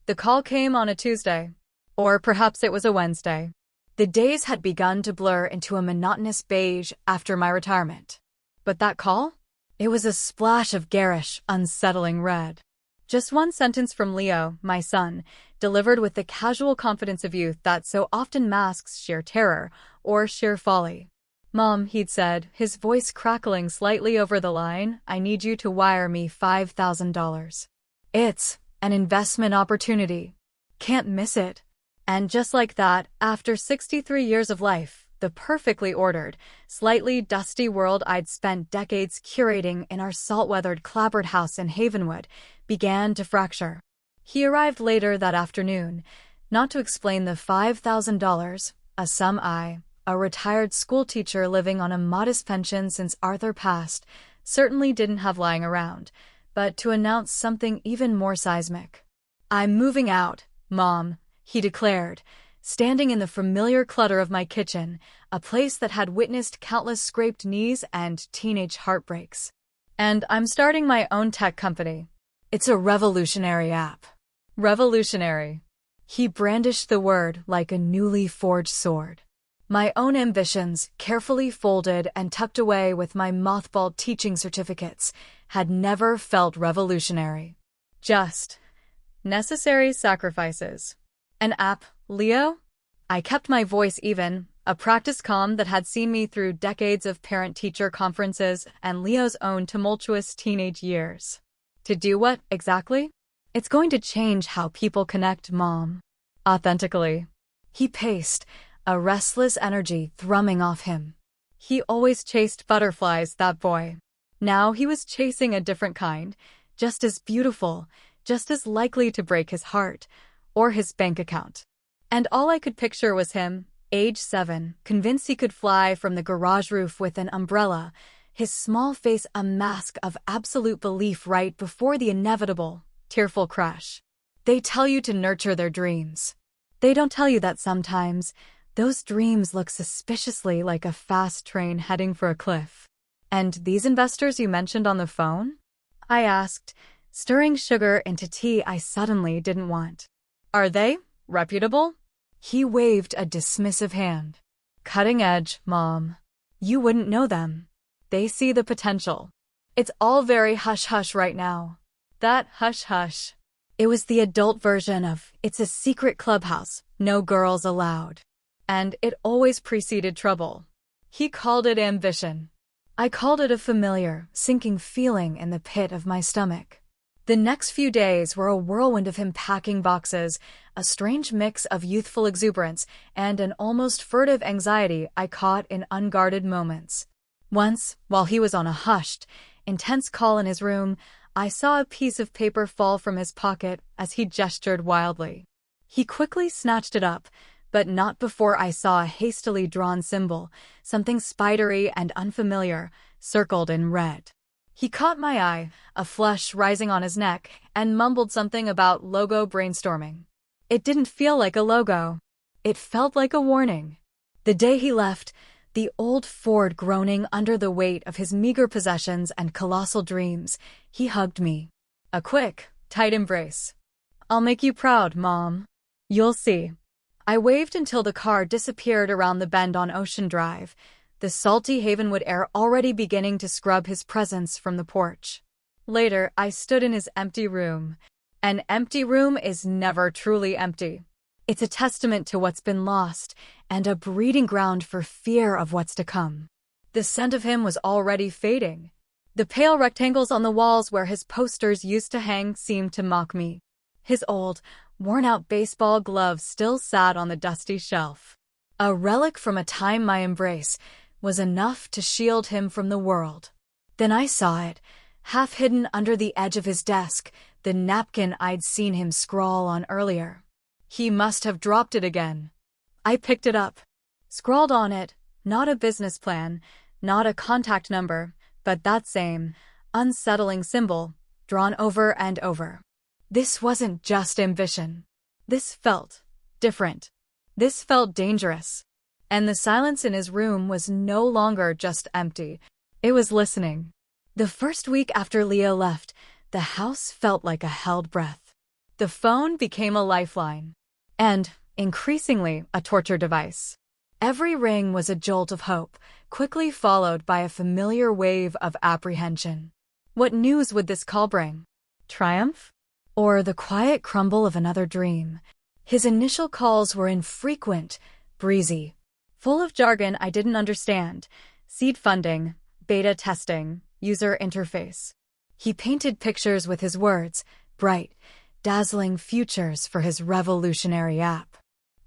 The call came on a Tuesday. Or perhaps it was a Wednesday. The days had begun to blur into a monotonous beige after my retirement. But that call? It was a splash of garish, unsettling red. Just one sentence from Leo, my son, delivered with the casual confidence of youth that so often masks sheer terror or sheer folly. "Mom," he'd said, his voice crackling slightly over the line, "I need you to wire me $5,000. It's an investment opportunity. Can't miss it." And just like that, after 63 years of life, the perfectly ordered, slightly dusty world I'd spent decades curating in our salt-weathered clapboard house in Havenwood began to fracture. He arrived later that afternoon, not to explain the $5,000, a sum a retired schoolteacher living on a modest pension since Arthur passed, certainly didn't have lying around, but to announce something even more seismic. "I'm moving out, Mom," he declared, standing in the familiar clutter of my kitchen, a place that had witnessed countless scraped knees and teenage heartbreaks. "And I'm starting my own tech company. It's a revolutionary app." Revolutionary. He brandished the word like a newly forged sword. My own ambitions, carefully folded and tucked away with my mothballed teaching certificates, had never felt revolutionary. Just necessary sacrifices. An app, Leo? I kept my voice even, a practice calm that had seen me through decades of parent-teacher conferences and Leo's own tumultuous teenage years. To do what, exactly? "It's going to change how people connect, Mom." Authentically. He paced, a restless energy thrumming off him. He always chased butterflies, that boy. Now he was chasing a different kind, just as beautiful, just as likely to break his heart, or his bank account. And all I could picture was him, age 7, convinced he could fly from the garage roof with an umbrella, his small face a mask of absolute belief right before the inevitable, tearful crash. They tell you to nurture their dreams. They don't tell you that sometimes those dreams look suspiciously like a fast train heading for a cliff. "And these investors you mentioned on the phone?" I asked, stirring sugar into tea I suddenly didn't want. "Are they reputable?" He waved a dismissive hand. "Cutting edge, Mom. You wouldn't know them. They see the potential. It's all very hush-hush right now." That hush-hush. It was the adult version of, "It's a secret clubhouse, no girls allowed." And it always preceded trouble. He called it ambition. I called it a familiar, sinking feeling in the pit of my stomach. The next few days were a whirlwind of him packing boxes, a strange mix of youthful exuberance and an almost furtive anxiety I caught in unguarded moments. Once, while he was on a hushed, intense call in his room, I saw a piece of paper fall from his pocket as he gestured wildly. He quickly snatched it up, but not before I saw a hastily drawn symbol, something spidery and unfamiliar, circled in red. He caught my eye, a flush rising on his neck, and mumbled something about logo brainstorming. It didn't feel like a logo. It felt like a warning. The day he left, the old Ford groaning under the weight of his meager possessions and colossal dreams, he hugged me. A quick, tight embrace. "I'll make you proud, Mom. You'll see." I waved until the car disappeared around the bend on Ocean Drive, the salty Havenwood air already beginning to scrub his presence from the porch. Later, I stood in his empty room. An empty room is never truly empty. It's a testament to what's been lost and a breeding ground for fear of what's to come. The scent of him was already fading. The pale rectangles on the walls where his posters used to hang seemed to mock me. His old, worn-out baseball gloves still sat on the dusty shelf. A relic from a time my embrace was enough to shield him from the world. Then I saw it, half hidden under the edge of his desk, the napkin I'd seen him scrawl on earlier. He must have dropped it again. I picked it up. Scrawled on it, not a business plan, not a contact number, but that same, unsettling symbol, drawn over and over. This wasn't just ambition. This felt different. This felt dangerous. And the silence in his room was no longer just empty. It was listening. The first week after Leo left, the house felt like a held breath. The phone became a lifeline. And, increasingly, a torture device. Every ring was a jolt of hope, quickly followed by a familiar wave of apprehension. What news would this call bring? Triumph? Or the quiet crumble of another dream? His initial calls were infrequent, breezy, full of jargon I didn't understand. Seed funding, beta testing, user interface. He painted pictures with his words, bright, dazzling futures for his revolutionary app.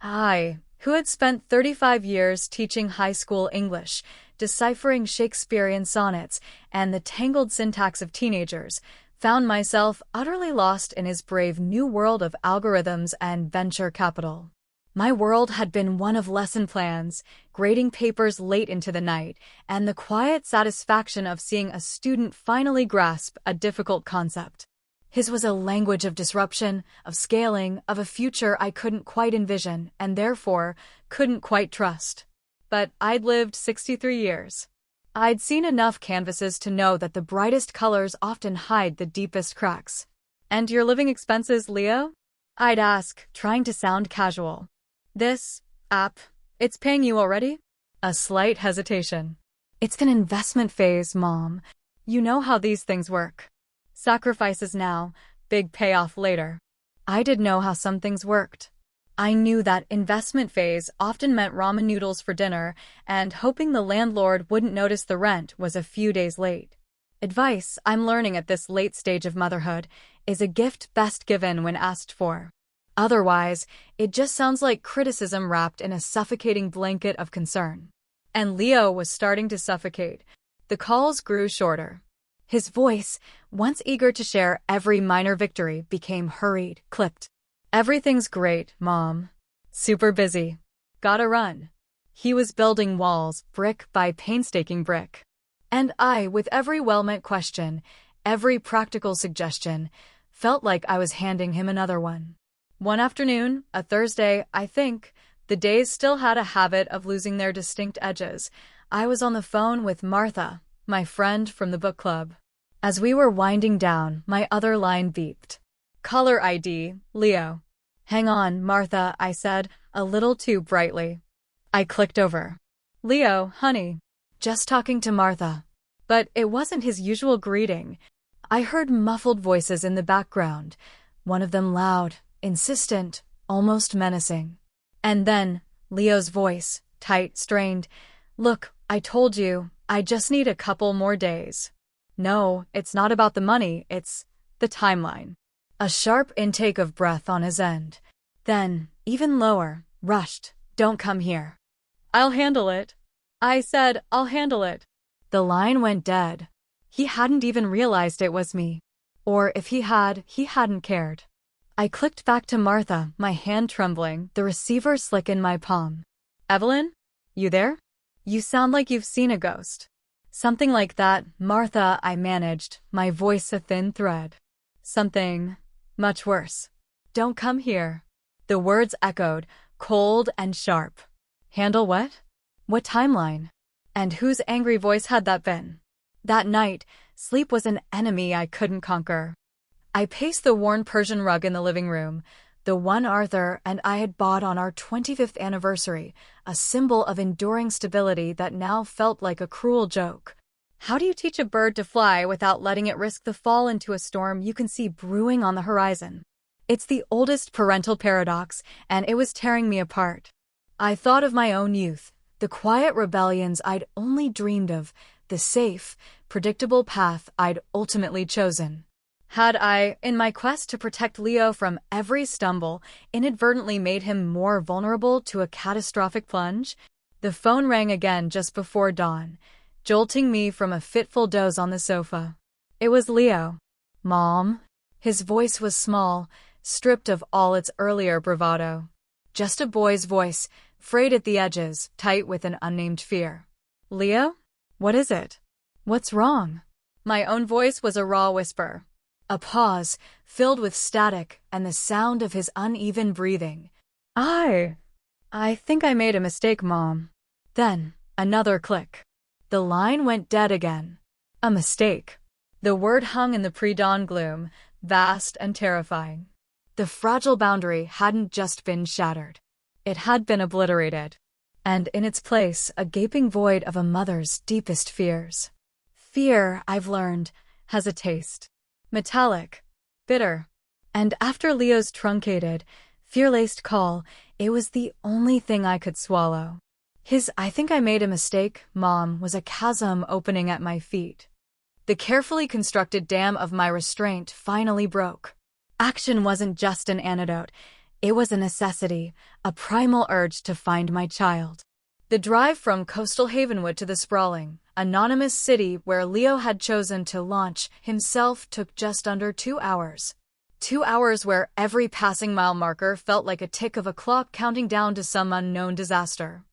I, who had spent 35 years teaching high school English, deciphering Shakespearean sonnets and the tangled syntax of teenagers, found myself utterly lost in his brave new world of algorithms and venture capital. My world had been one of lesson plans, grading papers late into the night, and the quiet satisfaction of seeing a student finally grasp a difficult concept. His was a language of disruption, of scaling, of a future I couldn't quite envision, and therefore couldn't quite trust. But I'd lived 63 years. I'd seen enough canvases to know that the brightest colors often hide the deepest cracks. "And your living expenses, Leo?" I'd ask, trying to sound casual. "This app, it's paying you already?" A slight hesitation. "It's an investment phase, Mom. You know how these things work. Sacrifices now, big payoff later." I did know how some things worked. I knew that investment phase often meant ramen noodles for dinner, and hoping the landlord wouldn't notice the rent was a few days late. Advice I'm learning at this late stage of motherhood is a gift best given when asked for. Otherwise, it just sounds like criticism wrapped in a suffocating blanket of concern. And Leo was starting to suffocate. The calls grew shorter. His voice, once eager to share every minor victory, became hurried, clipped. "Everything's great, Mom. Super busy. Gotta run." He was building walls, brick by painstaking brick. And I, with every well-meant question, every practical suggestion, felt like I was handing him another one. One afternoon, a Thursday, I think, the days still had a habit of losing their distinct edges, I was on the phone with Martha, my friend from the book club. As we were winding down, my other line beeped. "Caller ID, Leo." "Hang on, Martha," I said, a little too brightly. I clicked over. "Leo, honey." Just talking to Martha. But it wasn't his usual greeting. I heard muffled voices in the background, one of them loud, insistent, almost menacing. And then, Leo's voice, tight, strained. "Look, I told you, I just need a couple more days. No, it's not about the money, it's the timeline." A sharp intake of breath on his end. Then, even lower, rushed, "Don't come here." "I'll handle it." I said, "I'll handle it." The line went dead. He hadn't even realized it was me. Or if he had, he hadn't cared. I clicked back to Martha, my hand trembling, the receiver slick in my palm. "Evelyn? You there? You sound like you've seen a ghost." "Something like that, Martha," I managed, my voice a thin thread. "Something much worse. Don't come here." The words echoed, cold and sharp. Handle what? What timeline? And whose angry voice had that been? That night, sleep was an enemy I couldn't conquer. I paced the worn Persian rug in the living room, the one Arthur and I had bought on our 25th anniversary, a symbol of enduring stability that now felt like a cruel joke. How do you teach a bird to fly without letting it risk the fall into a storm you can see brewing on the horizon? It's the oldest parental paradox, and it was tearing me apart. I thought of my own youth, the quiet rebellions I'd only dreamed of, the safe, predictable path I'd ultimately chosen. Had I, in my quest to protect Leo from every stumble, inadvertently made him more vulnerable to a catastrophic plunge? The phone rang again just before dawn, jolting me from a fitful doze on the sofa. It was Leo. "Mom?" His voice was small, stripped of all its earlier bravado. Just a boy's voice, frayed at the edges, tight with an unnamed fear. "Leo? What is it? What's wrong?" My own voice was a raw whisper. A pause, filled with static and the sound of his uneven breathing. I think I made a mistake, Mom." Then, another click. The line went dead again. A mistake. The word hung in the pre-dawn gloom, vast and terrifying. The fragile boundary hadn't just been shattered. It had been obliterated. And in its place, a gaping void of a mother's deepest fears. Fear, I've learned, has a taste. Metallic. Bitter. And after Leo's truncated, fear-laced call, it was the only thing I could swallow. His "I think I made a mistake, Mom" was a chasm opening at my feet. The carefully constructed dam of my restraint finally broke. Action wasn't just an antidote. It was a necessity, a primal urge to find my child. The drive from coastal Havenwood to the sprawling, anonymous city where Leo had chosen to launch himself took just under 2 hours. 2 hours where every passing mile marker felt like a tick of a clock counting down to some unknown disaster.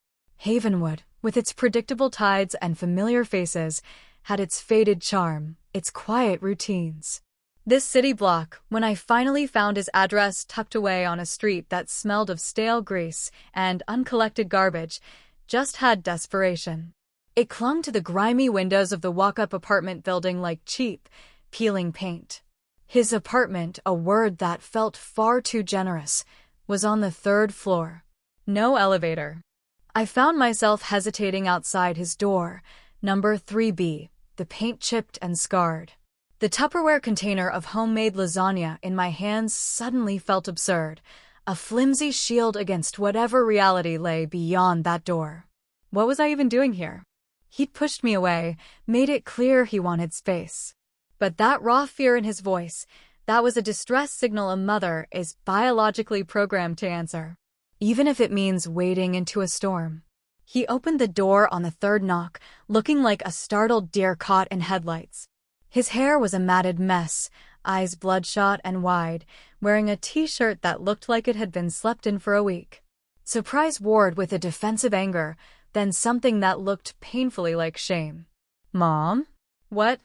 Havenwood, with its predictable tides and familiar faces, had its faded charm, its quiet routines. This city block, when I finally found his address tucked away on a street that smelled of stale grease and uncollected garbage, just had desperation. It clung to the grimy windows of the walk-up apartment building like cheap, peeling paint. His apartment, a word that felt far too generous, was on the 3rd floor. No elevator. I found myself hesitating outside his door, number 3B, the paint chipped and scarred. The Tupperware container of homemade lasagna in my hands suddenly felt absurd, a flimsy shield against whatever reality lay beyond that door. What was I even doing here? He'd pushed me away, made it clear he wanted space. But that raw fear in his voice, that was a distress signal a mother is biologically programmed to answer, even if it means wading into a storm. He opened the door on the 3rd knock, looking like a startled deer caught in headlights. His hair was a matted mess, eyes bloodshot and wide, wearing a t-shirt that looked like it had been slept in for a week. Surprise warred with a defensive anger, then something that looked painfully like shame. "Mom? What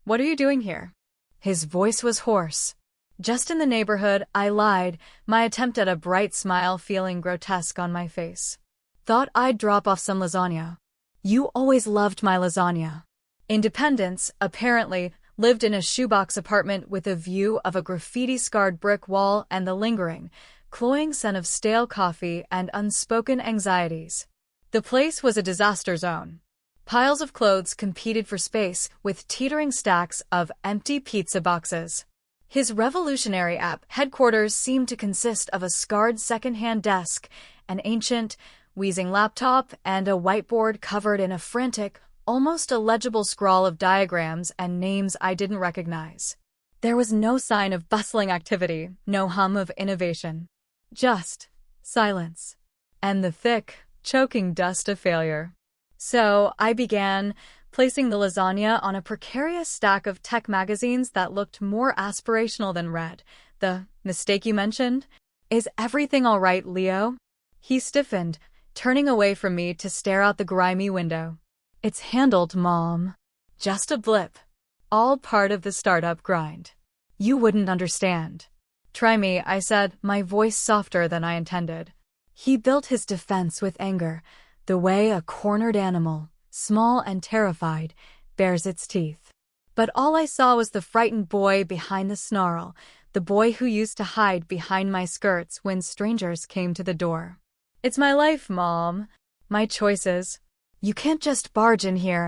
are you doing here?" His voice was hoarse. Just in the neighborhood, I lied, my attempt at a bright smile feeling grotesque on my face. "Thought I'd drop off some lasagna. You always loved my lasagna." Independence, apparently, lived in a shoebox apartment with a view of a graffiti-scarred brick wall and the lingering, cloying scent of stale coffee and unspoken anxieties. The place was a disaster zone. Piles of clothes competed for space with teetering stacks of empty pizza boxes. His revolutionary app headquarters seemed to consist of a scarred second-hand desk, an ancient, wheezing laptop, and a whiteboard covered in a frantic, almost illegible scrawl of diagrams and names I didn't recognize. There was no sign of bustling activity, no hum of innovation. Just silence. And the thick, choking dust of failure. So I began placing the lasagna on a precarious stack of tech magazines that looked more aspirational than read. "The mistake you mentioned? Is everything all right, Leo?" He stiffened, turning away from me to stare out the grimy window. "It's handled, Mom. Just a blip. All part of the startup grind. You wouldn't understand." "Try me," I said, my voice softer than I intended. He built his defense with anger, the way a cornered animal, small and terrified, bares its teeth. But all I saw was the frightened boy behind the snarl, the boy who used to hide behind my skirts when strangers came to the door. "It's my life, Mom. My choices. You can't just barge in here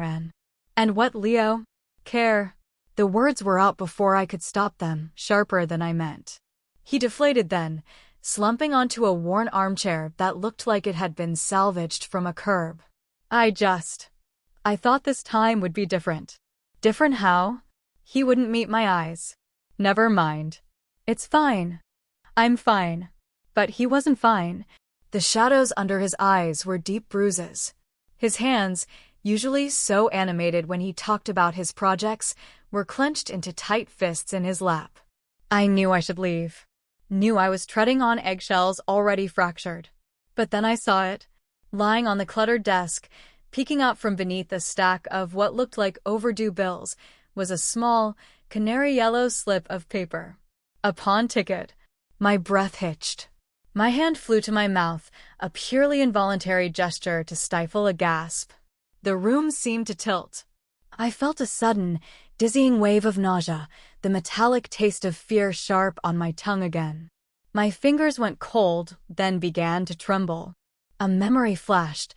and what, Leo? Care?" The words were out before I could stop them, sharper than I meant. He deflated then, slumping onto a worn armchair that looked like it had been salvaged from a curb. I thought this time would be different." "Different how?" He wouldn't meet my eyes. "Never mind. It's fine. I'm fine." But he wasn't fine. The shadows under his eyes were deep bruises. His hands, usually so animated when he talked about his projects, were clenched into tight fists in his lap. I knew I should leave. Knew I was treading on eggshells already fractured. But then I saw it, lying on the cluttered desk, peeking out from beneath a stack of what looked like overdue bills, was a small, canary yellow slip of paper. A pawn ticket. My breath hitched. My hand flew to my mouth, a purely involuntary gesture to stifle a gasp. The room seemed to tilt. I felt a sudden, dizzying wave of nausea, the metallic taste of fear sharp on my tongue again. My fingers went cold, then began to tremble. A memory flashed.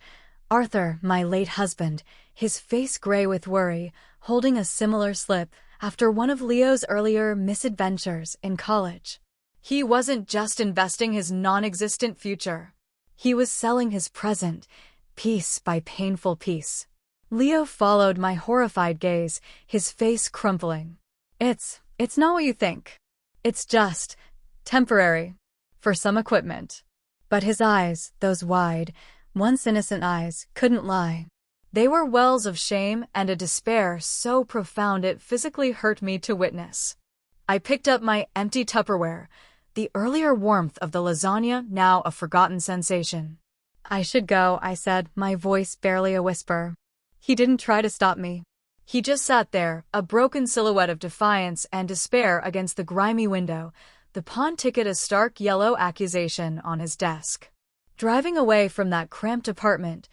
Arthur, my late husband, his face gray with worry, holding a similar slip after one of Leo's earlier misadventures in college. He wasn't just investing his non-existent future. He was selling his present, piece by painful piece. Leo followed my horrified gaze, his face crumpling. It's not what you think. It's just temporary for some equipment. But his eyes, those wide, once innocent eyes, couldn't lie. They were wells of shame and a despair so profound it physically hurt me to witness. I picked up my empty Tupperware, the earlier warmth of the lasagna now a forgotten sensation. I should go, I said, my voice barely a whisper. He didn't try to stop me. He just sat there, a broken silhouette of defiance and despair against the grimy window, the pawn ticket a stark yellow accusation on his desk. Driving away from that cramped apartment,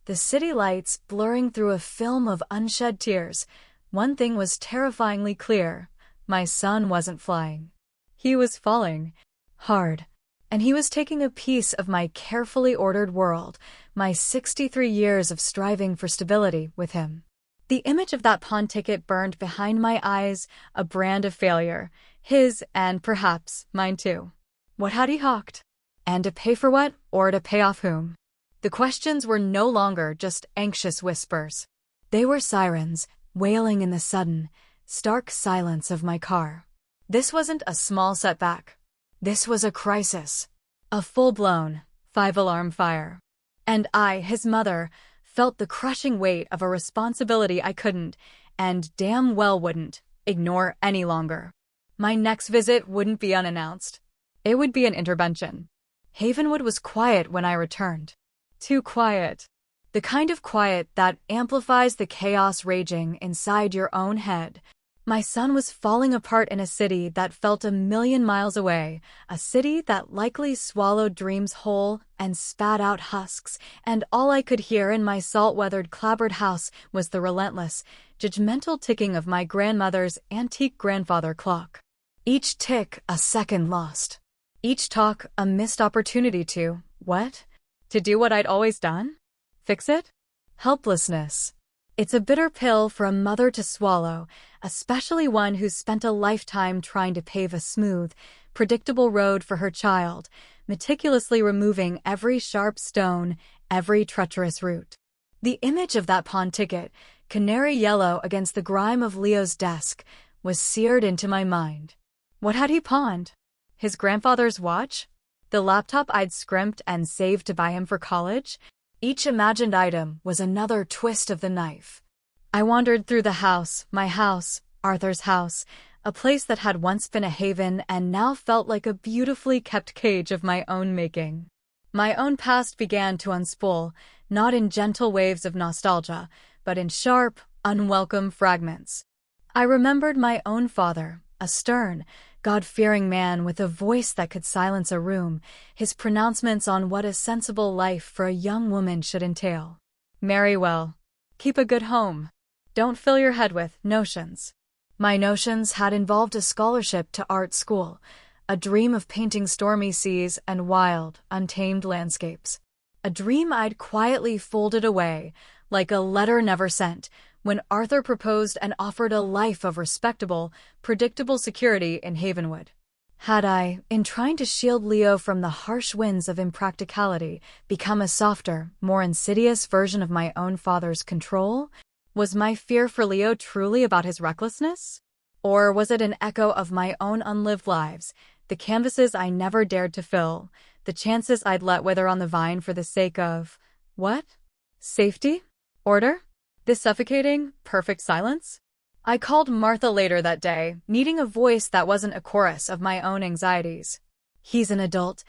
the city lights blurring through a film of unshed tears, one thing was terrifyingly clear. My son wasn't flying. He was falling. Hard. And he was taking a piece of my carefully ordered world, my 63 years of striving for stability, with him. The image of that pawn ticket burned behind my eyes, a brand of failure. His, and perhaps mine too. What had he hawked? And to pay for what, or to pay off whom? The questions were no longer just anxious whispers. They were sirens, wailing in the sudden, stark silence of my car. This wasn't a small setback. This was a crisis. A full-blown, 5-alarm fire. And I, his mother, felt the crushing weight of a responsibility I couldn't, and damn well wouldn't, ignore any longer. My next visit wouldn't be unannounced. It would be an intervention. Havenwood was quiet when I returned. Too quiet. The kind of quiet that amplifies the chaos raging inside your own head. My son was falling apart in a city that felt 1,000,000 miles away, a city that likely swallowed dreams whole and spat out husks, and all I could hear in my salt-weathered clapboard house was the relentless, judgmental ticking of my grandmother's antique grandfather clock. Each tick a second lost. Each talk a missed opportunity to, what? To do what I'd always done? Fix it? Helplessness. It's a bitter pill for a mother to swallow, especially one who's spent a lifetime trying to pave a smooth, predictable road for her child, meticulously removing every sharp stone, every treacherous route. The image of that pawn ticket, canary yellow against the grime of Leo's desk, was seared into my mind. What had he pawned? His grandfather's watch? The laptop I'd scrimped and saved to buy him for college? Each imagined item was another twist of the knife. I wandered through the house, my house, Arthur's house, a place that had once been a haven and now felt like a beautifully kept cage of my own making. My own past began to unspool, not in gentle waves of nostalgia, but in sharp, unwelcome fragments. I remembered my own father, a stern, God-fearing man with a voice that could silence a room, his pronouncements on what a sensible life for a young woman should entail. Marry well. Keep a good home. Don't fill your head with notions. My notions had involved a scholarship to art school, a dream of painting stormy seas and wild, untamed landscapes. A dream I'd quietly folded away, like a letter never sent, when Arthur proposed and offered a life of respectable, predictable security in Havenwood. Had I, in trying to shield Leo from the harsh winds of impracticality, become a softer, more insidious version of my own father's control? Was my fear for Leo truly about his recklessness? Or was it an echo of my own unlived lives, the canvases I never dared to fill, the chances I'd let wither on the vine for the sake of, what? Safety? Order? This suffocating, perfect silence? I called Martha later that day, needing a voice that wasn't a chorus of my own anxieties. He's an adult,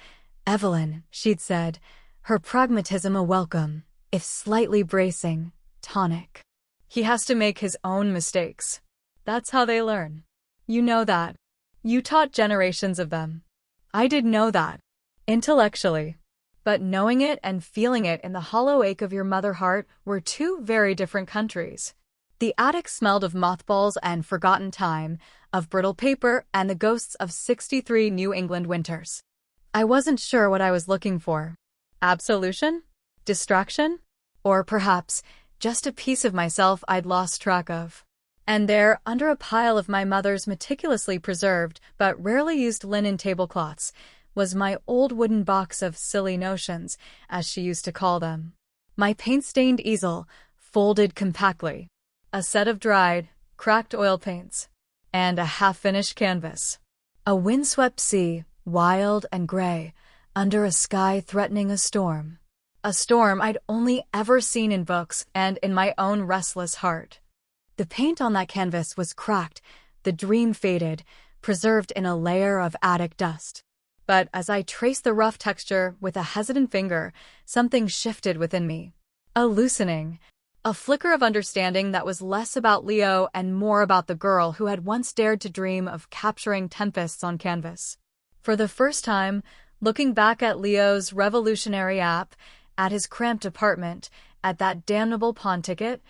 Evelyn, she'd said, her pragmatism a welcome, if slightly bracing, tonic. He has to make his own mistakes. That's how they learn. You know that. You taught generations of them. I did know that. Intellectually. But knowing it and feeling it in the hollow ache of your mother heart were two very different countries. The attic smelled of mothballs and forgotten time, of brittle paper and the ghosts of 63 New England winters. I wasn't sure what I was looking for. Absolution? Distraction? Or perhaps just a piece of myself I'd lost track of. And there, under a pile of my mother's meticulously preserved but rarely used linen tablecloths, was my old wooden box of silly notions, as she used to call them. My paint-stained easel, folded compactly, a set of dried, cracked oil paints, and a half-finished canvas. A windswept sea, wild and gray, under a sky threatening a storm. A storm I'd only ever seen in books and in my own restless heart. The paint on that canvas was cracked, the dream faded, preserved in a layer of attic dust. But as I traced the rough texture with a hesitant finger, something shifted within me. A loosening, a flicker of understanding that was less about Leo and more about the girl who had once dared to dream of capturing tempests on canvas. For the first time, looking back at Leo's revolutionary app, at his cramped apartment, at that damnable pawn ticket,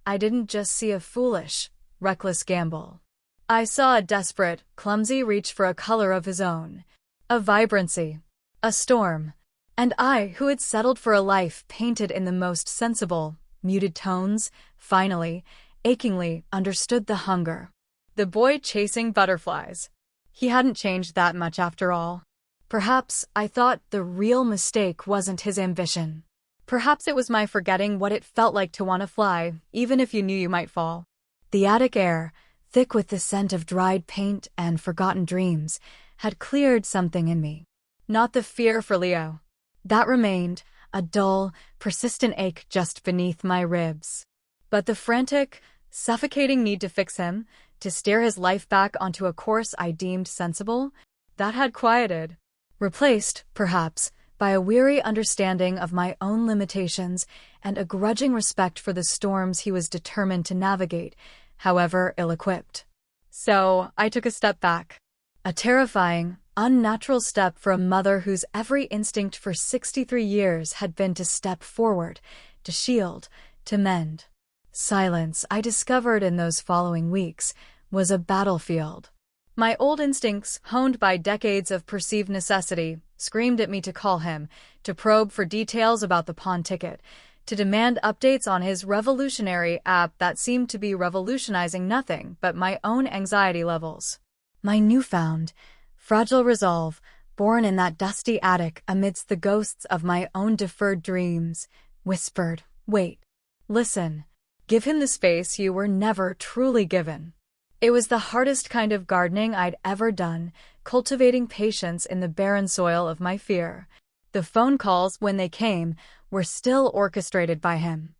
I didn't just see a foolish, reckless gamble. I saw a desperate, clumsy reach for a color of his own, a vibrancy, a storm, and I, who had settled for a life painted in the most sensible, muted tones, finally, achingly understood the hunger. The boy chasing butterflies. He hadn't changed that much after all. Perhaps I thought the real mistake wasn't his ambition. Perhaps it was my forgetting what it felt like to want to fly, even if you knew you might fall. The attic air, thick with the scent of dried paint and forgotten dreams, had cleared something in me. Not the fear for Leo. That remained, a dull, persistent ache just beneath my ribs. But the frantic, suffocating need to fix him, to steer his life back onto a course I deemed sensible, that had quieted. Replaced, perhaps, by a weary understanding of my own limitations and a grudging respect for the storms he was determined to navigate, however ill-equipped. So I took a step back. A terrifying, unnatural step for a mother whose every instinct for 63 years had been to step forward, to shield, to mend. Silence, I discovered in those following weeks, was a battlefield. My old instincts, honed by decades of perceived necessity, screamed at me to call him, to probe for details about the pawn ticket, to demand updates on his revolutionary app that seemed to be revolutionizing nothing but my own anxiety levels. My newfound, fragile resolve, born in that dusty attic amidst the ghosts of my own deferred dreams, whispered, "Wait. Listen. Give him the space you were never truly given." It was the hardest kind of gardening I'd ever done, cultivating patience in the barren soil of my fear. The phone calls, when they came, were still orchestrated by him.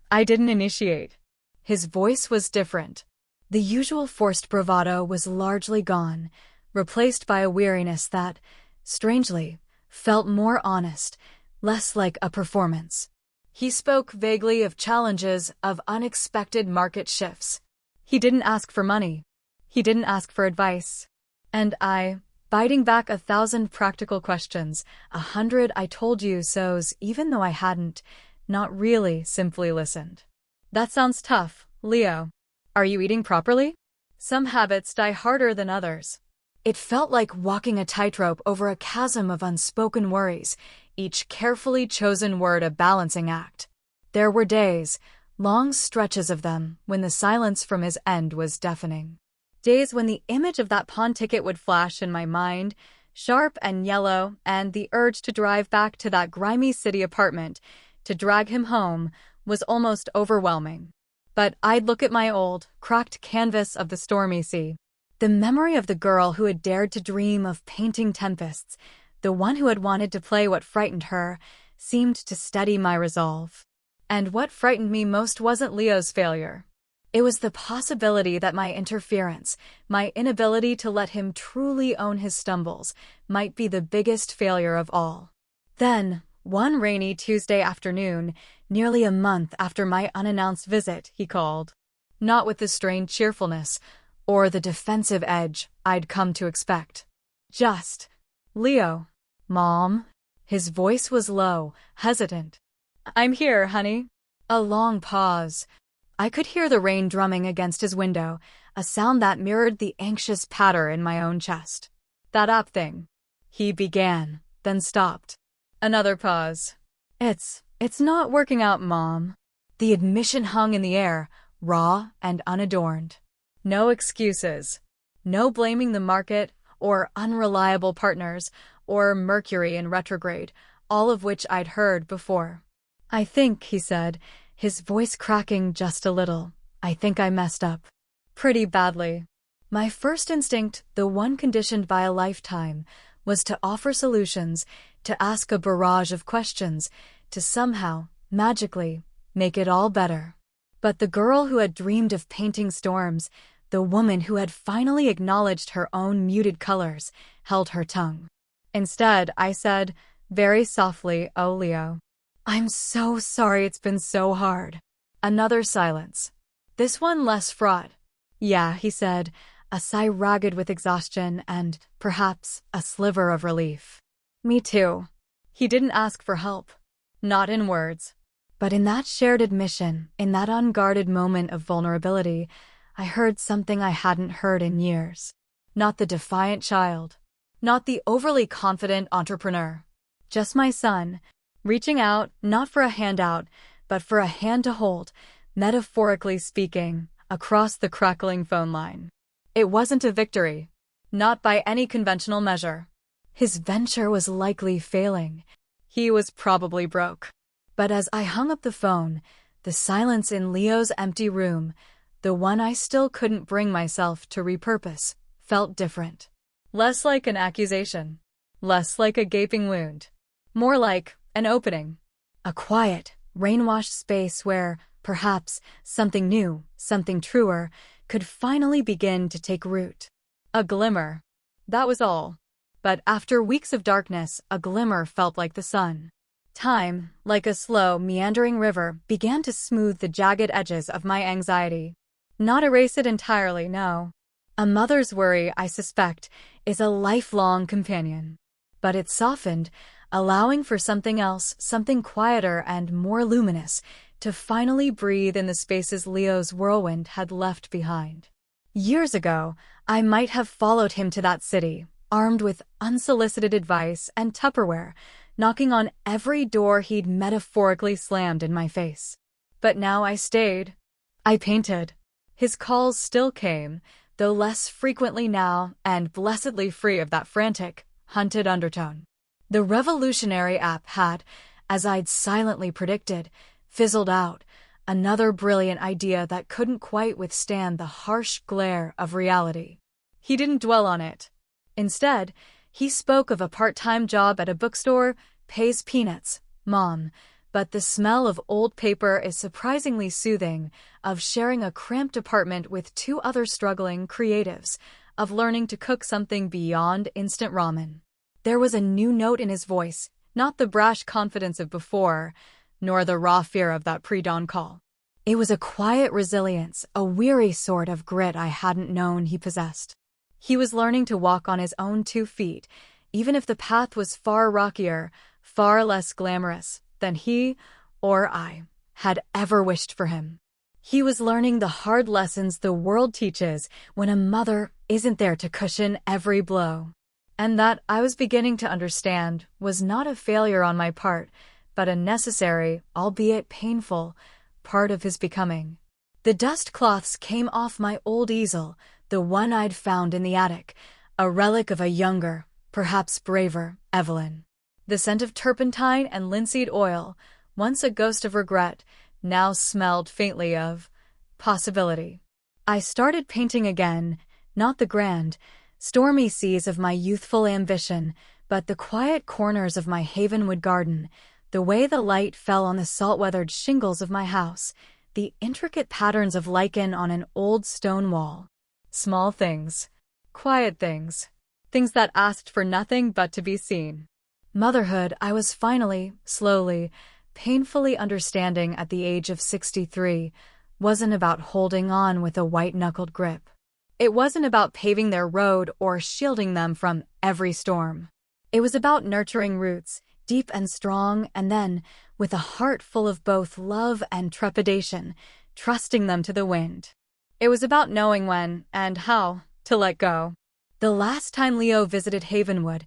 I didn't initiate. His voice was different. The usual forced bravado was largely gone, replaced by a weariness that, strangely, felt more honest, less like a performance. He spoke vaguely of challenges, of unexpected market shifts. He didn't ask for money. He didn't ask for advice. And I, biting back 1,000 practical questions, 100 I told you so's, even though I hadn't, not really simply listened. That sounds tough, Leo. Are you eating properly? Some habits die harder than others. It felt like walking a tightrope over a chasm of unspoken worries, each carefully chosen word a balancing act. There were days, long stretches of them, when the silence from his end was deafening. Days when the image of that pawn ticket would flash in my mind, sharp and yellow, and the urge to drive back to that grimy city apartment, to drag him home, was almost overwhelming. But I'd look at my old, cracked canvas of the stormy sea. The memory of the girl who had dared to dream of painting tempests, the one who had wanted to play what frightened her, seemed to steady my resolve. And what frightened me most wasn't Leo's failure. It was the possibility that my interference, my inability to let him truly own his stumbles, might be the biggest failure of all. Then, one rainy Tuesday afternoon, nearly a month after my unannounced visit, he called. Not with the strained cheerfulness, or the defensive edge I'd come to expect. Just, "Leo." "Mom?" His voice was low, hesitant. "I'm here, honey." A long pause. I could hear the rain drumming against his window, a sound that mirrored the anxious patter in my own chest. "That app thing," he began, then stopped. Another pause. It's not working out, Mom. The admission hung in the air, raw and unadorned. No excuses. No blaming the market, or unreliable partners, or Mercury in retrograde, all of which I'd heard before. I think, he said, his voice cracking just a little, I think I messed up. Pretty badly. My first instinct, the one conditioned by a lifetime, was to offer solutions, to ask a barrage of questions, to somehow, magically, make it all better. But the girl who had dreamed of painting storms, the woman who had finally acknowledged her own muted colors, held her tongue. Instead, I said, very softly, "Oh, Leo. I'm so sorry it's been so hard." Another silence. This one less fraught. "Yeah," he said, a sigh ragged with exhaustion and, perhaps, a sliver of relief. "Me too." He didn't ask for help. Not in words. But in that shared admission, in that unguarded moment of vulnerability, I heard something I hadn't heard in years. Not the defiant child. Not the overly confident entrepreneur. Just my son, reaching out, not for a handout, but for a hand to hold, metaphorically speaking, across the crackling phone line. It wasn't a victory. Not by any conventional measure. His venture was likely failing. He was probably broke. But as I hung up the phone, the silence in Leo's empty room, the one I still couldn't bring myself to repurpose, felt different. Less like an accusation. Less like a gaping wound. More like an opening. A quiet, rain-washed space where, perhaps, something new, something truer, could finally begin to take root. A glimmer. That was all. But after weeks of darkness, a glimmer felt like the sun. Time, like a slow, meandering river, began to smooth the jagged edges of my anxiety. Not erase it entirely, no. A mother's worry, I suspect, is a lifelong companion. But it softened, allowing for something else, something quieter and more luminous, to finally breathe in the spaces Leo's whirlwind had left behind. Years ago, I might have followed him to that city, armed with unsolicited advice and Tupperware, knocking on every door he'd metaphorically slammed in my face. But now I stayed. I painted. His calls still came, though less frequently now and blessedly free of that frantic, hunted undertone. The revolutionary app had, as I'd silently predicted, fizzled out, another brilliant idea that couldn't quite withstand the harsh glare of reality. He didn't dwell on it. Instead, he spoke of a part-time job at a bookstore, pays peanuts, Mom, but the smell of old paper is surprisingly soothing, of sharing a cramped apartment with two other struggling creatives, of learning to cook something beyond instant ramen. There was a new note in his voice, not the brash confidence of before, nor the raw fear of that pre-dawn call. It was a quiet resilience, a weary sort of grit I hadn't known he possessed. He was learning to walk on his own 2 feet, even if the path was far rockier, far less glamorous than he, or I, had ever wished for him. He was learning the hard lessons the world teaches when a mother isn't there to cushion every blow. And that, I was beginning to understand, was not a failure on my part, but a necessary, albeit painful, part of his becoming. The dust cloths came off my old easel, the one I'd found in the attic, a relic of a younger, perhaps braver, Evelyn. The scent of turpentine and linseed oil, once a ghost of regret, now smelled faintly of possibility. I started painting again, not the grand, stormy seas of my youthful ambition, but the quiet corners of my Havenwood garden, the way the light fell on the salt-weathered shingles of my house, the intricate patterns of lichen on an old stone wall. Small things. Quiet things. Things that asked for nothing but to be seen. Motherhood, I was finally, slowly, painfully understanding at the age of 63, wasn't about holding on with a white-knuckled grip. It wasn't about paving their road or shielding them from every storm. It was about nurturing roots, deep and strong, and then, with a heart full of both love and trepidation, trusting them to the wind. It was about knowing when, and how, to let go. The last time Leo visited Havenwood,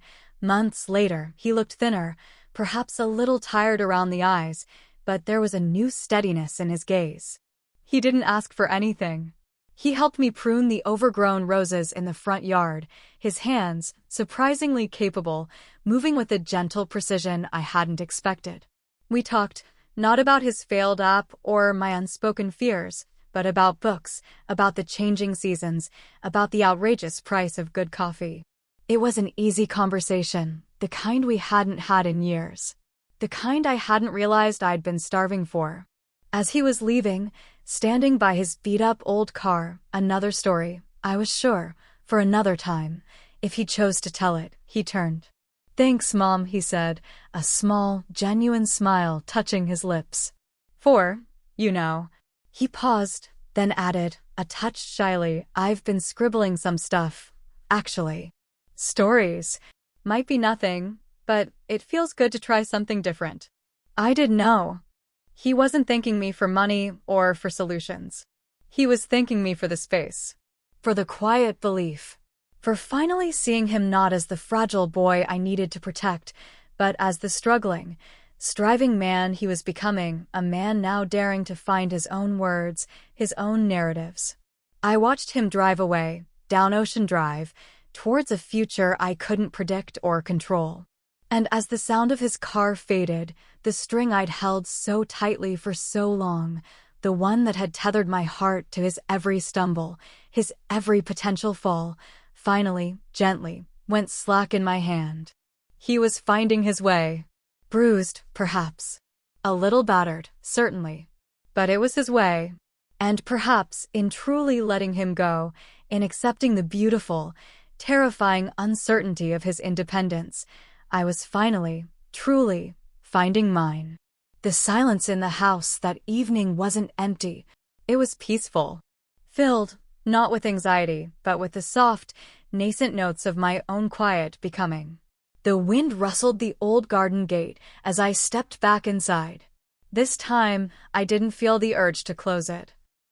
Months later, he looked thinner, perhaps a little tired around the eyes, but there was a new steadiness in his gaze. He didn't ask for anything. He helped me prune the overgrown roses in the front yard, his hands, surprisingly capable, moving with a gentle precision I hadn't expected. We talked, not about his failed app or my unspoken fears, but about books, about the changing seasons, about the outrageous price of good coffee. It was an easy conversation, the kind we hadn't had in years. The kind I hadn't realized I'd been starving for. As he was leaving, standing by his beat-up old car, another story, I was sure, for another time. If he chose to tell it, he turned. "Thanks, Mom," he said, a small, genuine smile touching his lips. "For, you know." He paused, then added, a touch shyly, "I've been scribbling some stuff, actually. Stories. Might be nothing, but it feels good to try something different." I didn't know. He wasn't thanking me for money or for solutions. He was thanking me for the space. For the quiet belief. For finally seeing him not as the fragile boy I needed to protect, but as the struggling, striving man he was becoming, a man now daring to find his own words, his own narratives. I watched him drive away, down Ocean Drive, towards a future I couldn't predict or control. And as the sound of his car faded, the string I'd held so tightly for so long, the one that had tethered my heart to his every stumble, his every potential fall, finally, gently, went slack in my hand. He was finding his way. Bruised, perhaps. A little battered, certainly. But it was his way. And perhaps, in truly letting him go, in accepting the beautiful, terrifying uncertainty of his independence, I was finally, truly, finding mine. The silence in the house that evening wasn't empty. It was peaceful. Filled, not with anxiety, but with the soft, nascent notes of my own quiet becoming. The wind rustled the old garden gate as I stepped back inside. This time, I didn't feel the urge to close it.